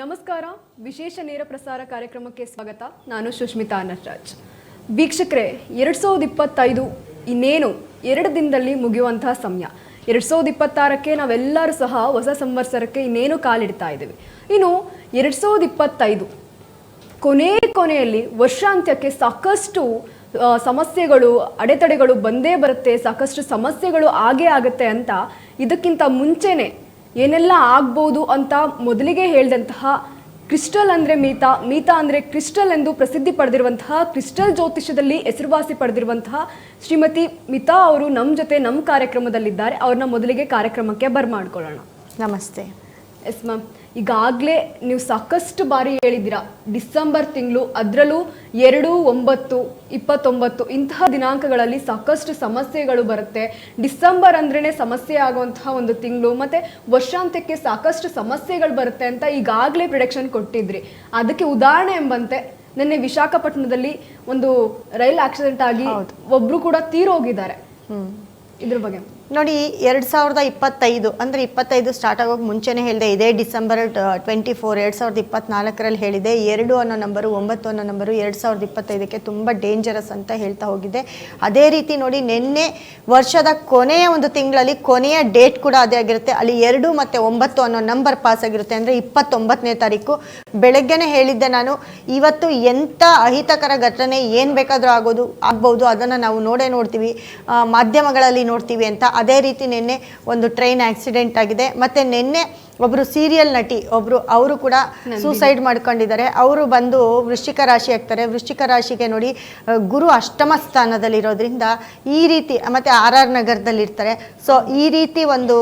ನಮಸ್ಕಾರ. ವಿಶೇಷ ನೇರ ಪ್ರಸಾರ ಕಾರ್ಯಕ್ರಮಕ್ಕೆ ಸ್ವಾಗತ. ನಾನು ಸುಷ್ಮಿತಾ ನಟರಾಜ್. ವೀಕ್ಷಕರೇ, 2025 ಇನ್ನೇನು 2 ದಿನದಲ್ಲಿ ಮುಗಿಯುವಂತಹ ಸಮಯ. 2026ಕ್ಕೆ ನಾವೆಲ್ಲರೂ ಸಹ ಹೊಸ ಸಂವತ್ಸರಕ್ಕೆ ಇನ್ನೇನು ಕಾಲಿಡ್ತಾ ಇದ್ದೀವಿ. ಇನ್ನು 2025 ಕೊನೆಯಲ್ಲಿ ವರ್ಷಾಂತ್ಯಕ್ಕೆ ಸಾಕಷ್ಟು ಸಮಸ್ಯೆಗಳು, ಅಡೆತಡೆಗಳು ಬಂದೇ ಬರುತ್ತೆ, ಸಾಕಷ್ಟು ಸಮಸ್ಯೆಗಳು ಆಗೇ ಆಗುತ್ತೆ ಅಂತ ಇದಕ್ಕಿಂತ ಮುಂಚೆನೆ ಏನೆಲ್ಲ ಆಗ್ಬೋದು ಅಂತ ಮೊದಲಿಗೆ ಹೇಳಿದಂತಹ ಕ್ರಿಸ್ಟಲ್ ಅಂದರೆ ಮೀತಾ ಅಂದರೆ ಕ್ರಿಸ್ಟಲ್ ಎಂದು ಪ್ರಸಿದ್ಧಿ ಪಡೆದಿರುವಂತಹ, ಕ್ರಿಸ್ಟಲ್ ಜ್ಯೋತಿಷ್ಯದಲ್ಲಿ ಹೆಸರುವಾಸಿ ಪಡೆದಿರುವಂತಹ ಶ್ರೀಮತಿ ಮಿತಾ ಅವರು ನಮ್ಮ ಜೊತೆ ನಮ್ಮ ಕಾರ್ಯಕ್ರಮದಲ್ಲಿದ್ದಾರೆ. ಅವ್ರನ್ನ ಮೊದಲಿಗೆ ಕಾರ್ಯಕ್ರಮಕ್ಕೆ ಬರ್ಮಾಡ್ಕೊಳ್ಳೋಣ. ನಮಸ್ತೆ. ಎಸ್ ಮ್ಯಾಮ್, ಈಗಾಗಲೇ ನೀವು ಸಾಕಷ್ಟು ಬಾರಿ ಹೇಳಿದ್ದೀರಾ, ಡಿಸೆಂಬರ್ ತಿಂಗಳು ಅದರಲ್ಲೂ 2/9/29 ಇಂತಹ ದಿನಾಂಕಗಳಲ್ಲಿ ಸಾಕಷ್ಟು ಸಮಸ್ಯೆಗಳು ಬರುತ್ತೆ. ಡಿಸೆಂಬರ್ ಅಂದ್ರೇ ಸಮಸ್ಯೆ ಆಗುವಂತಹ ಒಂದು ತಿಂಗಳು, ಮತ್ತು ವರ್ಷಾಂತ್ಯಕ್ಕೆ ಸಾಕಷ್ಟು ಸಮಸ್ಯೆಗಳು ಬರುತ್ತೆ ಅಂತ ಈಗಾಗಲೇ ಪ್ರಿಡಿಕ್ಷನ್ ಕೊಟ್ಟಿದ್ರಿ. ಅದಕ್ಕೆ ಉದಾಹರಣೆ ಎಂಬಂತೆ ನಿನ್ನೆ ವಿಶಾಖಪಟ್ಟಣದಲ್ಲಿ ಒಂದು ರೈಲ್ ಆಕ್ಸಿಡೆಂಟ್ ಆಗಿ ಒಬ್ರು ಕೂಡ ತೀರೋಗಿದ್ದಾರೆ. ಇದ್ರ ಬಗ್ಗೆ ನೋಡಿ, 2025 ಅಂದರೆ 25 ಸ್ಟಾರ್ಟ್ ಆಗೋಕೆ ಮುಂಚೆನೇ ಹೇಳಿದೆ, ಇದೇ ಡಿಸೆಂಬರ್ 24 2024ರಲ್ಲಿ ಹೇಳಿದೆ. 2 ಅನ್ನೋ ನಂಬರು, 9 ಅನ್ನೋ ನಂಬರು 2025ಕ್ಕೆ ತುಂಬ ಡೇಂಜರಸ್ ಅಂತ ಹೇಳ್ತಾ ಹೋಗಿದ್ದೆ. ಅದೇ ರೀತಿ ನೋಡಿ, ನಿನ್ನೆ ವರ್ಷದ ಕೊನೆಯ ಒಂದು ತಿಂಗಳಲ್ಲಿ ಕೊನೆಯ ಡೇಟ್ ಕೂಡ ಅದೇ ಆಗಿರುತ್ತೆ. ಅಲ್ಲಿ 2 ಮತ್ತು 9 ಅನ್ನೋ ನಂಬರ್ ಪಾಸ್ ಆಗಿರುತ್ತೆ. ಅಂದರೆ 29ನೇ ತಾರೀಕು ಬೆಳಗ್ಗೆನೇ ಹೇಳಿದ್ದೆ ನಾನು, ಇವತ್ತು ಎಂಥ ಅಹಿತಕರ ಘಟನೆ ಏನು ಬೇಕಾದರೂ ಆಗ್ಬೋದು, ಅದನ್ನು ನಾವು ನೋಡ್ತೀವಿ, ಮಾಧ್ಯಮಗಳಲ್ಲಿ ನೋಡ್ತೀವಿ ಅಂತ. ಅದೇ ರೀತಿ ನಿನ್ನೆ ಒಂದು ಟ್ರೈನ್ ಆಕ್ಸಿಡೆಂಟ್ ಆಗಿದೆ. ಮತ್ತು ನಿನ್ನೆ ಒಬ್ಬರು ಸೀರಿಯಲ್ ನಟಿ ಅವರು ಕೂಡ ಸೂಸೈಡ್ ಮಾಡ್ಕೊಂಡಿದ್ದಾರೆ. ಅವರು ಬಂದು ವೃಶ್ಚಿಕ ರಾಶಿ ಆಗ್ತಾರೆ. ವೃಶ್ಚಿಕ ರಾಶಿಗೆ ನೋಡಿ, ಗುರು ಅಷ್ಟಮ ಸ್ಥಾನದಲ್ಲಿರೋದ್ರಿಂದ ಈ ರೀತಿ, ಮತ್ತು RR ನಗರದಲ್ಲಿರ್ತಾರೆ. ಸೊ ಈ ರೀತಿ ಒಂದು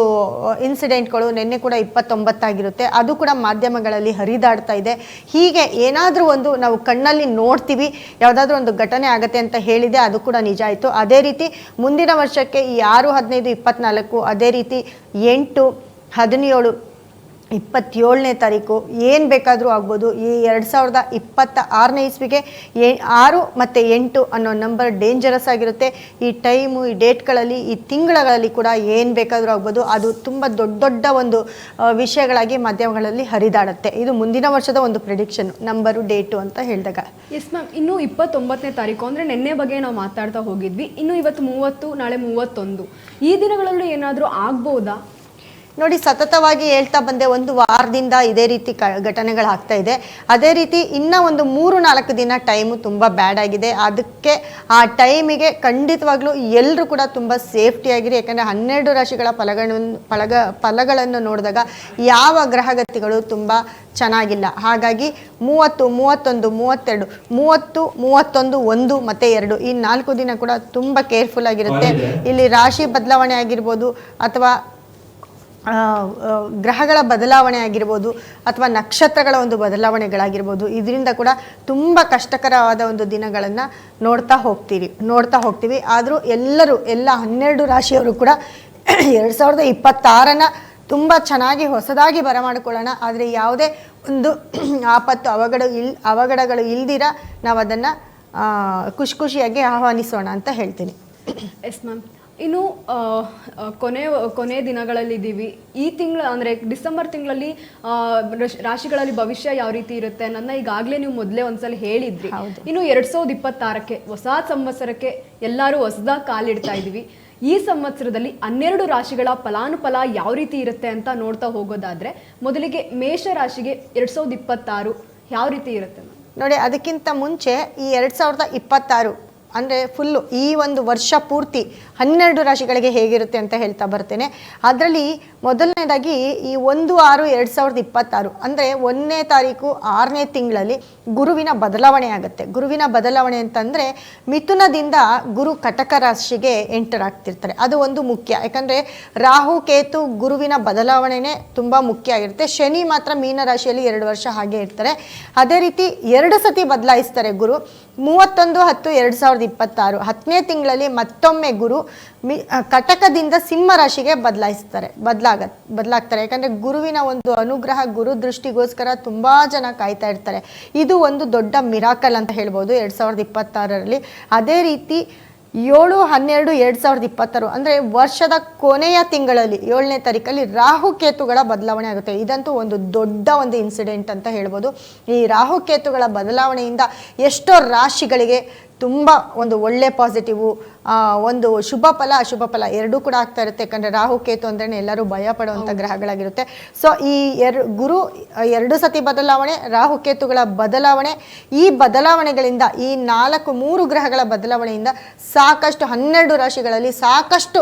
ಇನ್ಸಿಡೆಂಟ್ಗಳು ನಿನ್ನೆ ಕೂಡ 29 ಆಗಿರುತ್ತೆ. ಅದು ಕೂಡ ಮಾಧ್ಯಮಗಳಲ್ಲಿ ಹರಿದಾಡ್ತಾ ಇದೆ. ಹೀಗೆ ಏನಾದರೂ ಒಂದು ನಾವು ಕಣ್ಣಲ್ಲಿ ನೋಡ್ತೀವಿ, ಯಾವುದಾದ್ರೂ ಒಂದು ಘಟನೆ ಆಗುತ್ತೆ ಅಂತ ಹೇಳಿದೆ, ಅದು ಕೂಡ ನಿಜ ಆಯಿತು. ಅದೇ ರೀತಿ ಮುಂದಿನ ವರ್ಷಕ್ಕೆ ಈ 6, 15, 24, ಅದೇ ರೀತಿ 8, 17, 27ನೇ ತಾರೀಕು ಏನು ಬೇಕಾದರೂ ಆಗ್ಬೋದು. ಈ 2026ನೇ ಇಸ್ವಿಗೆ 6 ಮತ್ತು 8 ಅನ್ನೋ ನಂಬರ್ ಡೇಂಜರಸ್ ಆಗಿರುತ್ತೆ. ಈ ಟೈಮು, ಈ ಡೇಟ್ಗಳಲ್ಲಿ, ಈ ತಿಂಗಳಲ್ಲಿ ಕೂಡ ಏನು ಬೇಕಾದರೂ ಆಗ್ಬೋದು. ಅದು ತುಂಬ ದೊಡ್ಡ ಒಂದು ವಿಷಯಗಳಾಗಿ ಮಾಧ್ಯಮಗಳಲ್ಲಿ ಹರಿದಾಡುತ್ತೆ. ಇದು ಮುಂದಿನ ವರ್ಷದ ಒಂದು ಪ್ರಿಡಿಕ್ಷನ್, ನಂಬರು, ಡೇಟು ಅಂತ ಹೇಳಿದಾಗ. ಎಸ್ ಮ್ಯಾಮ್, ಇನ್ನು 29ನೇ ತಾರೀಕು ಅಂದರೆ ನಿನ್ನೆ ಬಗ್ಗೆ ನಾವು ಮಾತಾಡ್ತಾ ಹೋಗಿದ್ವಿ. ಇನ್ನು ಇವತ್ತು 30, ನಾಳೆ 31, ಈ ದಿನಗಳಲ್ಲಿ ಏನಾದರೂ ಆಗ್ಬೋದಾ? ನೋಡಿ, ಸತತವಾಗಿ ಹೇಳ್ತಾ ಬಂದೆ, ಒಂದು ವಾರದಿಂದ ಇದೇ ರೀತಿ ಘಟನೆಗಳಾಗ್ತಾ ಇದೆ. ಅದೇ ರೀತಿ ಇನ್ನೂ ಒಂದು 3-4 ದಿನ ಟೈಮು ತುಂಬ ಬ್ಯಾಡ್ ಆಗಿದೆ. ಅದಕ್ಕೆ ಆ ಟೈಮಿಗೆ ಖಂಡಿತವಾಗ್ಲೂ ಎಲ್ಲರೂ ಕೂಡ ತುಂಬ ಸೇಫ್ಟಿಯಾಗಿರಿ. ಯಾಕಂದರೆ 12 ರಾಶಿಗಳ ಫಲಗಳನ್ನು ನೋಡಿದಾಗ ಯಾವ ಗ್ರಹಗತಿಗಳು ತುಂಬ ಚೆನ್ನಾಗಿಲ್ಲ. ಹಾಗಾಗಿ 30, 31, 32, 30, 31, 1 ಮತ್ತು 2 ಈ 4 ದಿನ ಕೂಡ ತುಂಬ ಕೇರ್ಫುಲ್ ಆಗಿರುತ್ತೆ. ಇಲ್ಲಿ ರಾಶಿ ಬದಲಾವಣೆ ಆಗಿರ್ಬೋದು, ಅಥವಾ ಗ್ರಹಗಳ ಬದಲಾವಣೆ ಆಗಿರ್ಬೋದು, ಅಥವಾ ನಕ್ಷತ್ರಗಳ ಒಂದು ಬದಲಾವಣೆಗಳಾಗಿರ್ಬೋದು, ಇದರಿಂದ ಕೂಡ ತುಂಬ ಕಷ್ಟಕರವಾದ ಒಂದು ದಿನಗಳನ್ನು ನೋಡ್ತಾ ಹೋಗ್ತೀವಿ. ಆದರೂ ಎಲ್ಲ 12 ರಾಶಿಯವರು ಕೂಡ 2026ನ ತುಂಬ ಚೆನ್ನಾಗಿ ಹೊಸದಾಗಿ ಬರಮಾಡಿಕೊಳ್ಳೋಣ. ಆದರೆ ಯಾವುದೇ ಒಂದು ಆಪತ್ತು ಅವಘಡಗಳು ಇಲ್ದಿರ ನಾವು ಅದನ್ನು ಖುಷಿಯಾಗಿ ಆಹ್ವಾನಿಸೋಣ ಅಂತ ಹೇಳ್ತೀನಿ. ಎಸ್ ಮ್ಯಾಮ್, ಇನ್ನು ಕೊನೆ ದಿನಗಳಲ್ಲಿದ್ದೀವಿ. ಈ ತಿಂಗಳು ಅಂದರೆ ಡಿಸೆಂಬರ್ ತಿಂಗಳಲ್ಲಿ ರಾಶಿಗಳಲ್ಲಿ ಭವಿಷ್ಯ ಯಾವ ರೀತಿ ಇರುತ್ತೆ ನನ್ನ ಈಗಾಗಲೇ ನೀವು ಮೊದಲೇ ಒಂದ್ಸಲ ಹೇಳಿದ್ರಿ. ಇನ್ನು 2026ಕ್ಕೆ ಹೊಸ ಸಂವತ್ಸರಕ್ಕೆ ಎಲ್ಲರೂ ಹೊಸದಾಗಿ ಕಾಲಿಡ್ತಾ ಇದ್ದೀವಿ. ಈ ಸಂವತ್ಸರದಲ್ಲಿ 12 ರಾಶಿಗಳ ಫಲಾನುಫಲ ಯಾವ ರೀತಿ ಇರುತ್ತೆ ಅಂತ ನೋಡ್ತಾ ಹೋಗೋದಾದ್ರೆ, ಮೊದಲಿಗೆ ಮೇಷ ರಾಶಿಗೆ 2026 ಯಾವ ರೀತಿ ಇರುತ್ತೆ ನೋಡಿ. ಅದಕ್ಕಿಂತ ಮುಂಚೆ ಈ 2026 ಅಂದರೆ ಫುಲ್ಲು ಈ ಒಂದು ವರ್ಷ ಪೂರ್ತಿ 12 ರಾಶಿಗಳಿಗೆ ಹೇಗಿರುತ್ತೆ ಅಂತ ಹೇಳ್ತಾ ಬರ್ತೇನೆ. ಅದರಲ್ಲಿ ಮೊದಲನೇದಾಗಿ ಈ 1/6/2026 ಅಂದರೆ 1ನೇ ತಾರೀಕು 6ನೇ ತಿಂಗಳಲ್ಲಿ ಗುರುವಿನ ಬದಲಾವಣೆ ಆಗುತ್ತೆ. ಗುರುವಿನ ಬದಲಾವಣೆ ಅಂತಂದರೆ ಮಿಥುನದಿಂದ ಗುರು ಕಟಕ ರಾಶಿಗೆ ಎಂಟರ್ ಆಗ್ತಿರ್ತಾರೆ. ಅದು ಒಂದು ಮುಖ್ಯ. ಯಾಕಂದರೆ ರಾಹು, ಕೇತು, ಗುರುವಿನ ಬದಲಾವಣೆನೇ ತುಂಬ ಮುಖ್ಯ ಆಗಿರುತ್ತೆ. ಶನಿ ಮಾತ್ರ ಮೀನ ರಾಶಿಯಲ್ಲಿ 2 ವರ್ಷ ಹಾಗೆ ಇರ್ತಾರೆ. ಅದೇ ರೀತಿ 2 ಸತಿ ಬದಲಾಯಿಸ್ತಾರೆ ಗುರು. 31/10/2026 10ನೇ ತಿಂಗಳಲ್ಲಿ ಮತ್ತೊಮ್ಮೆ ಗುರು ಕಟಕದಿಂದ ಸಿಂಹ ರಾಶಿಗೆ ಬದಲಾಗ್ತಾರೆ. ಯಾಕಂದರೆ ಗುರುವಿನ ಒಂದು ಅನುಗ್ರಹ, ಗುರು ದೃಷ್ಟಿಗೋಸ್ಕರ ತುಂಬ ಜನ ಕಾಯ್ತಾ ಇರ್ತಾರೆ. ಇದು ಒಂದು ದೊಡ್ಡ ಮಿರಾಕಲ್ ಅಂತ ಹೇಳ್ಬೋದು 2026ರಲ್ಲಿ. ಅದೇ ರೀತಿ 7/12/2026 ಅಂದರೆ ವರ್ಷದ ಕೊನೆಯ ತಿಂಗಳಲ್ಲಿ 7ನೇ ತಾರೀಕಲ್ಲಿ ರಾಹುಕೇತುಗಳ ಬದಲಾವಣೆ ಆಗುತ್ತೆ. ಇದಂತೂ ಒಂದು ದೊಡ್ಡ ಒಂದು ಇನ್ಸಿಡೆಂಟ್ ಅಂತ ಹೇಳ್ಬೋದು. ಈ ರಾಹುಕೇತುಗಳ ಬದಲಾವಣೆಯಿಂದ ಎಷ್ಟೋ ರಾಶಿಗಳಿಗೆ ತುಂಬ ಒಂದು ಒಳ್ಳೆ ಪಾಸಿಟಿವು, ಒಂದು ಶುಭ ಫಲ ಅಶುಭ ಫಲ ಎರಡೂ ಕೂಡ ಆಗ್ತಾ ಇರುತ್ತೆ. ಯಾಕಂದರೆ ರಾಹುಕೇತು ಅಂದ್ರೆ ಎಲ್ಲರೂ ಭಯ ಪಡುವಂಥ ಗ್ರಹಗಳಾಗಿರುತ್ತೆ. ಸೊ ಈ ಗುರು 2 ಸತಿ ಬದಲಾವಣೆ, ರಾಹುಕೇತುಗಳ ಬದಲಾವಣೆ, ಈ ಬದಲಾವಣೆಗಳಿಂದ ಈ 3 ಗ್ರಹಗಳ ಬದಲಾವಣೆಯಿಂದ ಸಾಕಷ್ಟು 12 ರಾಶಿಗಳಲ್ಲಿ ಸಾಕಷ್ಟು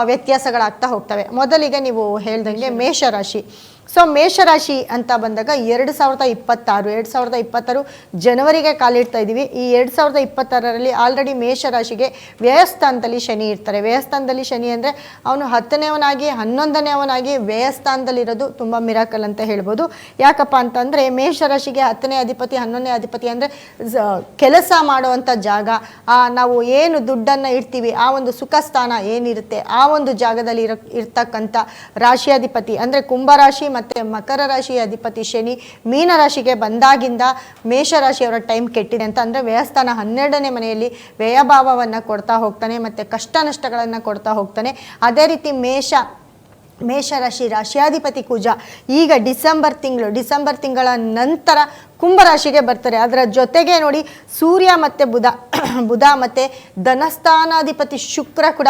ವ್ಯತ್ಯಾಸಗಳಾಗ್ತಾ ಹೋಗ್ತವೆ. ಮೊದಲಿಗೆ ನೀವು ಹೇಳ್ದಂಗೆ ಮೇಷರಾಶಿ. ಸೊ ಮೇಷರಾಶಿ ಅಂತ ಬಂದಾಗ 2026 ಜನವರಿಗೆ ಕಾಲಿಡ್ತಾ ಇದ್ದೀವಿ. ಈ 2026ರಲ್ಲಿ ಆಲ್ರೆಡಿ ಮೇಷರಾಶಿಗೆ ವ್ಯಯಸ್ಥಾನದಲ್ಲಿ ಶನಿ ಇರ್ತಾರೆ. ವ್ಯಯಸ್ಥಾನದಲ್ಲಿ ಶನಿ ಅಂದರೆ ಅವನು 10ನೇವನಾಗಿ 11ನೇವನಾಗಿ ವ್ಯಯಸ್ಥಾನದಲ್ಲಿರೋದು ತುಂಬ ಮಿರಾಕಲ್ ಅಂತ ಹೇಳ್ಬೋದು. ಯಾಕಪ್ಪ ಅಂತಂದರೆ ಮೇಷರಾಶಿಗೆ 10ನೇ ಅಧಿಪತಿ 11ನೇ ಅಧಿಪತಿ ಅಂದರೆ ಕೆಲಸ ಮಾಡುವಂಥ ಜಾಗ, ನಾವು ಏನು ದುಡ್ಡನ್ನು ಇಡ್ತೀವಿ ಆ ಒಂದು ಸುಖ ಸ್ಥಾನ ಏನಿರುತ್ತೆ ಆ ಒಂದು ಜಾಗದಲ್ಲಿ ಇರ್ತಕ್ಕಂಥ ರಾಶಿಯಾಧಿಪತಿ ಅಂದರೆ ಕುಂಭರಾಶಿ ಮತ್ತು ಮಕರ ರಾಶಿಯ ಅಧಿಪತಿ ಶನಿ ಮೀನರಾಶಿಗೆ ಬಂದಾಗಿಂದ ಮೇಷರಾಶಿಯವರ ಟೈಮ್ ಕೆಟ್ಟಿದೆ ಅಂತ. ಅಂದರೆ ವ್ಯಯಸ್ಥಾನ 12ನೇ ಮನೆಯಲ್ಲಿ ವ್ಯಯಭಾವವನ್ನು ಕೊಡ್ತಾ ಹೋಗ್ತಾನೆ ಮತ್ತು ಕಷ್ಟ ನಷ್ಟಗಳನ್ನು ಕೊಡ್ತಾ ಹೋಗ್ತಾನೆ. ಅದೇ ರೀತಿ ಮೇಷರಾಶಿ ರಾಶಿಯಾಧಿಪತಿ ಕುಜ ಈಗ ಡಿಸೆಂಬರ್ ತಿಂಗಳ ನಂತರ ಕುಂಭರಾಶಿಗೆ ಬರ್ತಾರೆ. ಅದರ ಜೊತೆಗೆ ನೋಡಿ ಸೂರ್ಯ ಮತ್ತು ಬುಧ ಮತ್ತು ಧನಸ್ಥಾನಾಧಿಪತಿ ಶುಕ್ರ ಕೂಡ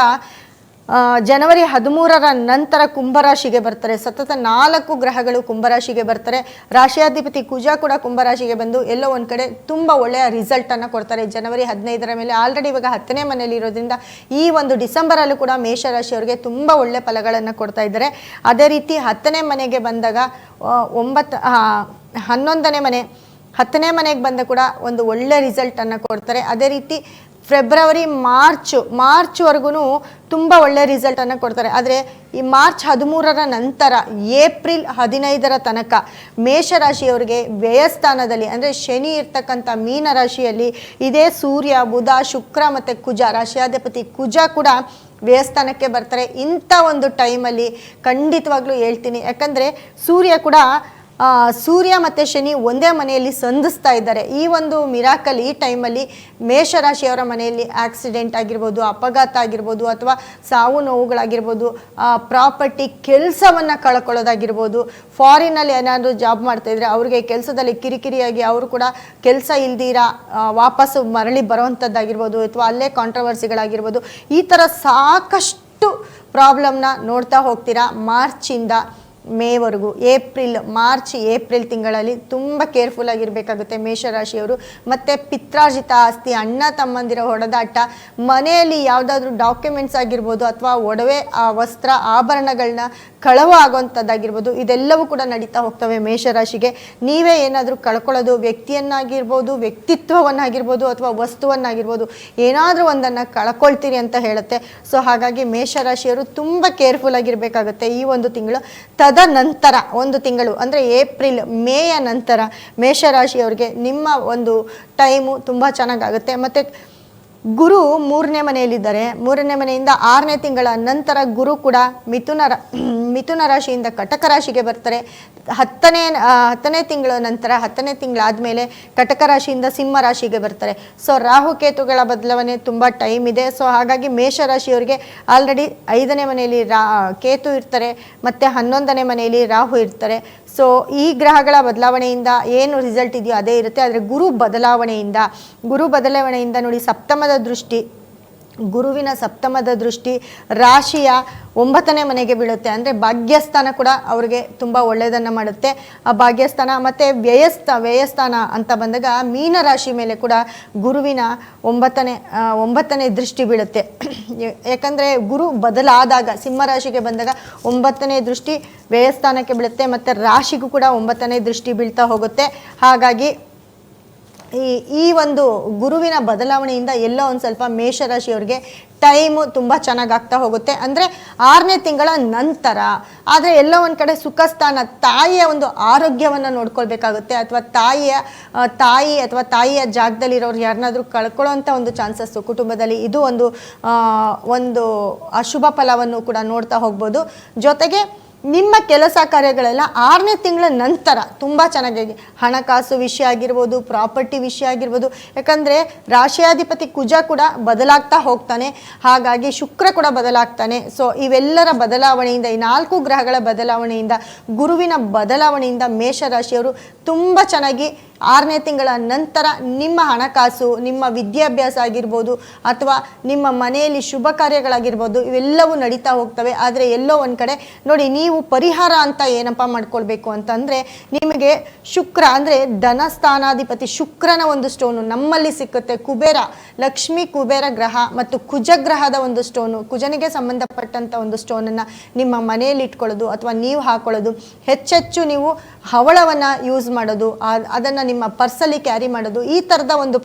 ಜನವರಿ 13ರ ನಂತರ ಕುಂಭರಾಶಿಗೆ ಬರ್ತಾರೆ. ಸತತ 4 ಗ್ರಹಗಳು ಕುಂಭರಾಶಿಗೆ ಬರ್ತಾರೆ. ರಾಶಿಯಾಧಿಪತಿ ಕುಜ ಕೂಡ ಕುಂಭರಾಶಿಗೆ ಬಂದು ಎಲ್ಲೋ ಒಂದು ಕಡೆ ತುಂಬ ಒಳ್ಳೆಯ ರಿಸಲ್ಟನ್ನು ಕೊಡ್ತಾರೆ. ಜನವರಿ 15ರ ಮೇಲೆ ಆಲ್ರೆಡಿ ಇವಾಗ 10ನೇ ಮನೆಯಲ್ಲಿ ಇರೋದ್ರಿಂದ ಈ ಒಂದು ಡಿಸೆಂಬರಲ್ಲೂ ಕೂಡ ಮೇಷರಾಶಿಯವರಿಗೆ ತುಂಬ ಒಳ್ಳೆ ಫಲಗಳನ್ನು ಕೊಡ್ತಾ ಇದ್ದಾರೆ. ಅದೇ ರೀತಿ 10ನೇ ಮನೆಗೆ ಬಂದಾಗ 11ನೇ ಮನೆ 10ನೇ ಮನೆಗೆ ಬಂದ ಕೂಡ ಒಂದು ಒಳ್ಳೆ ರಿಸಲ್ಟನ್ನು ಕೊಡ್ತಾರೆ. ಅದೇ ರೀತಿ ಫೆಬ್ರವರಿ ಮಾರ್ಚ್ವರೆಗೂ ತುಂಬ ಒಳ್ಳೆಯ ರಿಸಲ್ಟನ್ನು ಕೊಡ್ತಾರೆ. ಆದರೆ ಈ ಮಾರ್ಚ್ 13ರ ನಂತರ ಏಪ್ರಿಲ್ 15ರ ತನಕ ಮೇಷರಾಶಿಯವರಿಗೆ ವ್ಯಯಸ್ಥಾನದಲ್ಲಿ ಅಂದರೆ ಶನಿ ಇರ್ತಕ್ಕಂಥ ಮೀನರಾಶಿಯಲ್ಲಿ ಇದೇ ಸೂರ್ಯ ಬುಧ ಶುಕ್ರ ಮತ್ತು ಕುಜ ರಾಶಿಯಾಧಿಪತಿ ಕುಜ ಕೂಡ ವ್ಯಯಸ್ಥಾನಕ್ಕೆ ಬರ್ತಾರೆ. ಇಂಥ ಒಂದು ಟೈಮಲ್ಲಿ ಖಂಡಿತವಾಗ್ಲೂ ಹೇಳ್ತೀನಿ, ಯಾಕಂದರೆ ಸೂರ್ಯ ಮತ್ತು ಶನಿ ಒಂದೇ ಮನೆಯಲ್ಲಿ ಸಂಧಿಸ್ತಾ ಇದ್ದಾರೆ. ಈ ಒಂದು ಮಿರಾಕಲ್ ಈ ಟೈಮಲ್ಲಿ ಮೇಷರಾಶಿಯವರ ಮನೆಯಲ್ಲಿ ಆಕ್ಸಿಡೆಂಟ್ ಆಗಿರ್ಬೋದು, ಅಪಘಾತ ಆಗಿರ್ಬೋದು, ಅಥವಾ ಸಾವು ನೋವುಗಳಾಗಿರ್ಬೋದು, ಪ್ರಾಪರ್ಟಿ ಕೆಲಸವನ್ನು ಕಳ್ಕೊಳ್ಳೋದಾಗಿರ್ಬೋದು, ಫಾರಿನಲ್ಲಿ ಏನಾದರೂ ಜಾಬ್ ಮಾಡ್ತಾಯಿದ್ರೆ ಅವ್ರಿಗೆ ಕೆಲಸದಲ್ಲಿ ಕಿರಿಕಿರಿಯಾಗಿ ಅವರು ಕೂಡ ಕೆಲಸ ಇಲ್ದಿರ ವಾಪಸ್ಸು ಮರಳಿ ಬರೋವಂಥದ್ದಾಗಿರ್ಬೋದು, ಅಥವಾ ಅಲ್ಲೇ ಕಾಂಟ್ರವರ್ಸಿಗಳಾಗಿರ್ಬೋದು, ಈ ಥರ ಸಾಕಷ್ಟು ಪ್ರಾಬ್ಲಮ್ನ ನೋಡ್ತಾ ಹೋಗ್ತೀರಾ ಮಾರ್ಚಿಂದ ಮೇವರೆಗೂ. ಏಪ್ರಿಲ್ ತಿಂಗಳಲ್ಲಿ ತುಂಬ ಕೇರ್ಫುಲ್ ಆಗಿರಬೇಕಾಗುತ್ತೆ ಮೇಷರಾಶಿಯವರು. ಮತ್ತು ಪಿತ್ರಾರ್ಜಿತ ಆಸ್ತಿ, ಅಣ್ಣ ತಮ್ಮಂದಿರ ಹೊಡೆದಾಟ, ಮನೆಯಲ್ಲಿ ಯಾವುದಾದ್ರೂ ಡಾಕ್ಯುಮೆಂಟ್ಸ್ ಆಗಿರ್ಬೋದು ಅಥವಾ ಒಡವೆ ವಸ್ತ್ರ ಆಭರಣಗಳನ್ನ ಕಳವು ಆಗುವಂಥದ್ದಾಗಿರ್ಬೋದು, ಇದೆಲ್ಲವೂ ಕೂಡ ನಡೀತಾ ಹೋಗ್ತವೆ ಮೇಷರಾಶಿಗೆ. ನೀವೇ ಏನಾದರೂ ಕಳ್ಕೊಳ್ಳೋದು, ವ್ಯಕ್ತಿಯನ್ನಾಗಿರ್ಬೋದು, ವ್ಯಕ್ತಿತ್ವವನ್ನಾಗಿರ್ಬೋದು, ಅಥವಾ ವಸ್ತುವನ್ನಾಗಿರ್ಬೋದು, ಏನಾದರೂ ಒಂದನ್ನು ಕಳ್ಕೊಳ್ತೀರಿ ಅಂತ ಹೇಳುತ್ತೆ. ಸೊ ಹಾಗಾಗಿ ಮೇಷರಾಶಿಯವರು ತುಂಬ ಕೇರ್ಫುಲ್ ಆಗಿರಬೇಕಾಗುತ್ತೆ ಈ ಒಂದು ತಿಂಗಳು. ತದನಂತರ ಒಂದು ತಿಂಗಳು ಅಂದರೆ ಮೇಯ ನಂತರ ಮೇಷರಾಶಿಯವರಿಗೆ ನಿಮ್ಮ ಒಂದು ಟೈಮು ತುಂಬ ಚೆನ್ನಾಗಾಗುತ್ತೆ. ಮತ್ತು ಗುರು 3ನೇ ಮನೆಯಲ್ಲಿದ್ದಾರೆ. 3ನೇ ಮನೆಯಿಂದ 6ನೇ ತಿಂಗಳ ನಂತರ ಗುರು ಕೂಡ ಮಿಥುನ ರಾಶಿಯಿಂದ ಕಟಕ ರಾಶಿಗೆ ಬರ್ತಾರೆ. 10ನೇ ತಿಂಗಳ ನಂತರ 10ನೇ ತಿಂಗಳಾದಮೇಲೆ ಕಟಕ ರಾಶಿಯಿಂದ ಸಿಂಹ ರಾಶಿಗೆ ಬರ್ತಾರೆ. ಸೊ ರಾಹುಕೇತುಗಳ ಬದಲಾವಣೆ ತುಂಬ ಟೈಮ್ ಇದೆ. ಸೊ ಹಾಗಾಗಿ ಮೇಷರಾಶಿಯವರಿಗೆ ಆಲ್ರೆಡಿ 5ನೇ ಮನೆಯಲ್ಲಿ ಕೇತು ಇರ್ತಾರೆ ಮತ್ತು 11ನೇ ಮನೆಯಲ್ಲಿ ರಾಹು ಇರ್ತಾರೆ. ಸೊ ಈ ಗ್ರಹಗಳ ಬದಲಾವಣೆಯಿಂದ ಏನು ರಿಸಲ್ಟ್ ಇದೆಯೋ ಅದೇ ಇರುತ್ತೆ. ಆದರೆ ಗುರು ಬದಲಾವಣೆಯಿಂದ ನೋಡಿ ಗುರುವಿನ ಸಪ್ತಮದ ದೃಷ್ಟಿ ರಾಶಿಯ 9ನೇ ಮನೆಗೆ ಬೀಳುತ್ತೆ. ಅಂದರೆ ಭಾಗ್ಯಸ್ಥಾನ ಕೂಡ ಅವ್ರಿಗೆ ತುಂಬ ಒಳ್ಳೆಯದನ್ನು ಮಾಡುತ್ತೆ ಆ ಭಾಗ್ಯಸ್ಥಾನ. ಮತ್ತು ವ್ಯಯಸ್ಥಾನ ಅಂತ ಬಂದಾಗ ಮೀನರಾಶಿ ಮೇಲೆ ಕೂಡ ಗುರುವಿನ 9ನೇ ದೃಷ್ಟಿ ಬೀಳುತ್ತೆ. ಯಾಕಂದರೆ ಗುರು ಬದಲಾದಾಗ ಸಿಂಹರಾಶಿಗೆ ಬಂದಾಗ 9ನೇ ದೃಷ್ಟಿ ವ್ಯಯಸ್ಥಾನಕ್ಕೆ ಬೀಳುತ್ತೆ ಮತ್ತು ರಾಶಿಗೂ ಕೂಡ 9ನೇ ದೃಷ್ಟಿ ಬೀಳ್ತಾ ಹೋಗುತ್ತೆ. ಹಾಗಾಗಿ ಈ ಒಂದು ಗುರುವಿನ ಬದಲಾವಣೆಯಿಂದ ಎಲ್ಲೋ ಒಂದು ಸ್ವಲ್ಪ ಮೇಷರಾಶಿಯವರಿಗೆ ಟೈಮು ತುಂಬ ಚೆನ್ನಾಗಾಗ್ತಾ ಹೋಗುತ್ತೆ. ಅಂದರೆ 6ನೇ ತಿಂಗಳ ನಂತರ. ಆದರೆ ಎಲ್ಲೋ ಒಂದು ಕಡೆ ಸುಖಸ್ಥಾನ, ತಾಯಿಯ ಒಂದು ಆರೋಗ್ಯವನ್ನು ನೋಡ್ಕೊಳ್ಬೇಕಾಗುತ್ತೆ. ಅಥವಾ ತಾಯಿಯ ಜಾಗದಲ್ಲಿರೋರು ಯಾರನ್ನಾದ್ರೂ ಕಳ್ಕೊಳ್ಳೋಂಥ ಒಂದು ಚಾನ್ಸಸ್ಸು ಕುಟುಂಬದಲ್ಲಿ, ಇದು ಒಂದು ಅಶುಭ ಫಲವನ್ನು ಕೂಡ ನೋಡ್ತಾ ಹೋಗ್ಬೋದು. ಜೊತೆಗೆ ನಿಮ್ಮ ಕೆಲಸ ಕಾರ್ಯಗಳೆಲ್ಲ 6ನೇ ತಿಂಗಳ ನಂತರ ತುಂಬ ಚೆನ್ನಾಗಿ ಹಣಕಾಸು ವಿಷಯ ಆಗಿರ್ಬೋದು, ಪ್ರಾಪರ್ಟಿ ವಿಷಯ ಆಗಿರ್ಬೋದು. ಯಾಕಂದರೆ ರಾಶಿಯಾಧಿಪತಿ ಕುಜ ಕೂಡ ಬದಲಾಗ್ತಾ ಹೋಗ್ತಾನೆ, ಹಾಗಾಗಿ ಶುಕ್ರ ಕೂಡ ಬದಲಾಗ್ತಾನೆ. ಸೊ ಇವೆಲ್ಲರ ಬದಲಾವಣೆಯಿಂದ, ಈ 4 ಗ್ರಹಗಳ ಬದಲಾವಣೆಯಿಂದ, ಗುರುವಿನ ಬದಲಾವಣೆಯಿಂದ ಮೇಷರಾಶಿಯವರು ತುಂಬ ಚೆನ್ನಾಗಿ 6ನೇ ತಿಂಗಳ ನಂತರ ನಿಮ್ಮ ಹಣಕಾಸು, ನಿಮ್ಮ ವಿದ್ಯಾಭ್ಯಾಸ ಆಗಿರ್ಬೋದು, ಅಥವಾ ನಿಮ್ಮ ಮನೆಯಲ್ಲಿ ಶುಭ ಕಾರ್ಯಗಳಾಗಿರ್ಬೋದು, ಇವೆಲ್ಲವೂ ನಡೀತಾ ಹೋಗ್ತವೆ. ಆದರೆ ಎಲ್ಲೋ ಒಂದು ಕಡೆ ನೋಡಿ, ನೀವು ಪರಿಹಾರ ಅಂತ ಏನಪ್ಪ ಮಾಡ್ಕೊಳ್ಬೇಕು ಅಂತಂದರೆ, ನಿಮಗೆ ಶುಕ್ರ ಅಂದರೆ ಧನಸ್ಥಾನಾಧಿಪತಿ ಶುಕ್ರನ ಒಂದು ಸ್ಟೋನು ನಮ್ಮಲ್ಲಿ ಸಿಕ್ಕುತ್ತೆ. ಕುಬೇರ, ಲಕ್ಷ್ಮೀ ಕುಬೇರ ಗ್ರಹ ಮತ್ತು ಕುಜಗ್ರಹದ ಒಂದು ಸ್ಟೋನು, ಕುಜನಿಗೆ ಸಂಬಂಧಪಟ್ಟಂಥ ಒಂದು ಸ್ಟೋನನ್ನು ನಿಮ್ಮ ಮನೆಯಲ್ಲಿ ಇಟ್ಕೊಳ್ಳೋದು ಅಥವಾ ನೀವು ಹಾಕೊಳ್ಳೋದು. ಹೆಚ್ಚೆಚ್ಚು ನೀವು ಹವಳವನ್ನು ಯೂಸ್ ಮಾಡೋದು, ಅದನ್ನು ನಿಮ್ಮ ಪರ್ಸಲ್ಲಿ ಕ್ಯಾರಿ ಮಾಡೋದು. ಈ ಥರದ ಒಂದು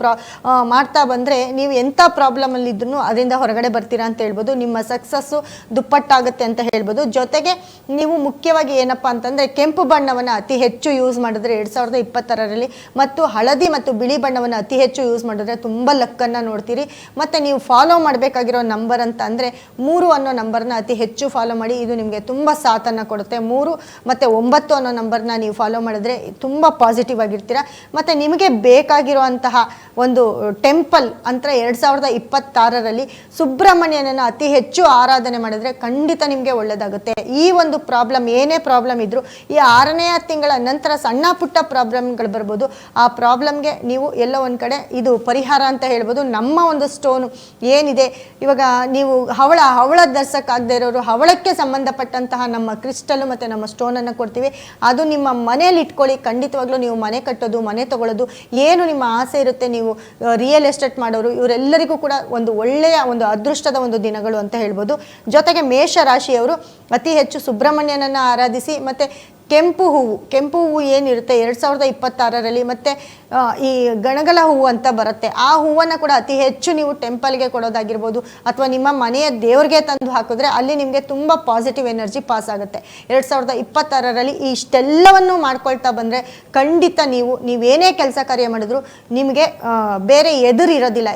ಮಾಡ್ತಾ ಬಂದರೆ ನೀವು ಎಂಥ ಪ್ರಾಬ್ಲಮಲ್ಲಿದ್ರೂ ಅದರಿಂದ ಹೊರಗಡೆ ಬರ್ತೀರಾ ಅಂತ ಹೇಳ್ಬೋದು. ನಿಮ್ಮ ಸಕ್ಸಸ್ಸು ದುಪ್ಪಟ್ಟಾಗುತ್ತೆ ಅಂತ ಹೇಳ್ಬೋದು. ಜೊತೆಗೆ ನೀವು ಮುಖ್ಯವಾಗಿ ಏನಪ್ಪ ಅಂತಂದರೆ ಕೆಂಪು ಬಣ್ಣವನ್ನು ಅತಿ ಹೆಚ್ಚು ಯೂಸ್ ಮಾಡಿದ್ರೆ 2026ರಲ್ಲಿ, ಮತ್ತು ಹಳದಿ ಮತ್ತು ಬಿಳಿ ಬಣ್ಣವನ್ನು ಅತಿ ಹೆಚ್ಚು ಯೂಸ್ ಮಾಡಿದ್ರೆ ತುಂಬ ಲಕ್ಕನ್ನು ನೋಡ್ತೀರಿ. ಮತ್ತು ನೀವು ಫಾಲೋ ಮಾಡಬೇಕಾಗಿರೋ ನಂಬರ್ ಅಂತ ಅಂದರೆ 3 ಅನ್ನೋ ನಂಬರ್ನ ಅತಿ ಹೆಚ್ಚು ಫಾಲೋ ಮಾಡಿ. ಇದು ನಿಮಗೆ ತುಂಬ ಸಾಥನ್ನು ಕೊಡುತ್ತೆ. 3 ಮತ್ತು 9 ಅನ್ನೋ ನಂಬರ್ನ ನೀವು ಫಾಲೋ ಮಾಡಿದ್ರೆ ತುಂಬ ಪಾಸಿಟಿವ್ ಆಗಿರ್ತೀರ. ಮತ್ತು ನಿಮಗೆ ಬೇಕಾಗಿರುವಂತಹ ಒಂದು ಟೆಂಪಲ್ ಅಂತ 2026ರಲ್ಲಿ ಸುಬ್ರಹ್ಮಣ್ಯನನ್ನು ಅತಿ ಹೆಚ್ಚು ಆರಾಧನೆ ಮಾಡಿದ್ರೆ ಖಂಡಿತ ನಿಮಗೆ ಒಳ್ಳೆಯದಾಗುತ್ತೆ. ಈ ಒಂದು ಪ್ರಾಬ್ಲಮ್, ಏನೇ ಪ್ರಾಬ್ಲಮ್ ಇದ್ದರೂ ಈ 6ನೇ ತಿಂಗಳ ನಂತರ ಸಣ್ಣ ಪುಟ್ಟ ಪ್ರಾಬ್ಲಮ್ಗಳು ಬರ್ಬೋದು. ಆ ಪ್ರಾಬ್ಲಮ್ಗೆ ನೀವು ಎಲ್ಲೋ ಒಂದು ಕಡೆ ಇದು ಪರಿಹಾರ ಅಂತ ಹೇಳ್ಬೋದು. ನಮ್ಮ ಒಂದು ಸ್ಟೋನು ಏನಿದೆ ಇವಾಗ, ನೀವು ಹವಳ ಧರಿಸೋಕ್ಕಾಗದೇ ಇರೋರು ಹವಳಕ್ಕೆ ಸಂಬಂಧಪಟ್ಟಂತಹ ನಮ್ಮ ಕ್ರಿಸ್ಟಲ್ಲು ಮತ್ತು ನಮ್ಮ ಸ್ಟೋನನ್ನು ಕೊಡ್ತೀವಿ. ಅದು ನಿಮ್ಮ ಮನೆಯಲ್ಲಿ ಇಟ್ಕೊಳ್ಳಿ. ಖಂಡಿತವಾಗ್ಲೂ ನೀವು ಮನೆ ಕಟ್ಟೋದು, ಮನೆ ತಗೊಳ್ಳೋದು, ಏನು ನಿಮ್ಮ ಆಸೆ ಇರುತ್ತೆ, ನೀವು ರಿಯಲ್ ಎಸ್ಟೇಟ್ ಮಾಡೋರು, ಇವರೆಲ್ಲರಿಗೂ ಕೂಡ ಒಂದು ಒಳ್ಳೆಯ ಒಂದು ಅದೃಷ್ಟದ ಒಂದು ದಿನಗಳು ಅಂತ ಹೇಳ್ಬೋದು. ಜೊತೆಗೆ ಮೇಷರಾಶಿಯವರು ಅತಿ ಹೆಚ್ಚು ಸುಬ್ರಹ್ಮಣ್ಯನನ್ನು ಆರಾಧಿಸಿ, ಮತ್ತು ಕೆಂಪು ಹೂವು ಏನಿರುತ್ತೆ 2026ರಲ್ಲಿ, ಮತ್ತು ಈ ಗಣಗಲ ಹೂವು ಅಂತ ಬರುತ್ತೆ, ಆ ಹೂವನ್ನು ಕೂಡ ಅತಿ ಹೆಚ್ಚು ನೀವು ಟೆಂಪಲ್ಗೆ ಕೊಡೋದಾಗಿರ್ಬೋದು, ಅಥವಾ ನಿಮ್ಮ ಮನೆಯ ದೇವ್ರಿಗೆ ತಂದು ಹಾಕಿದ್ರೆ ಅಲ್ಲಿ ನಿಮಗೆ ತುಂಬ ಪಾಸಿಟಿವ್ ಎನರ್ಜಿ ಪಾಸ್ ಆಗುತ್ತೆ. 2026ರಲ್ಲಿ ಇಷ್ಟೆಲ್ಲವನ್ನು ಮಾಡ್ಕೊಳ್ತಾ ಬಂದರೆ ಖಂಡಿತ ನೀವೇನೇ ಕೆಲಸ ಕಾರ್ಯ ಮಾಡಿದ್ರು ನಿಮಗೆ ಬೇರೆ ಎದುರಿರೋದಿಲ್ಲ.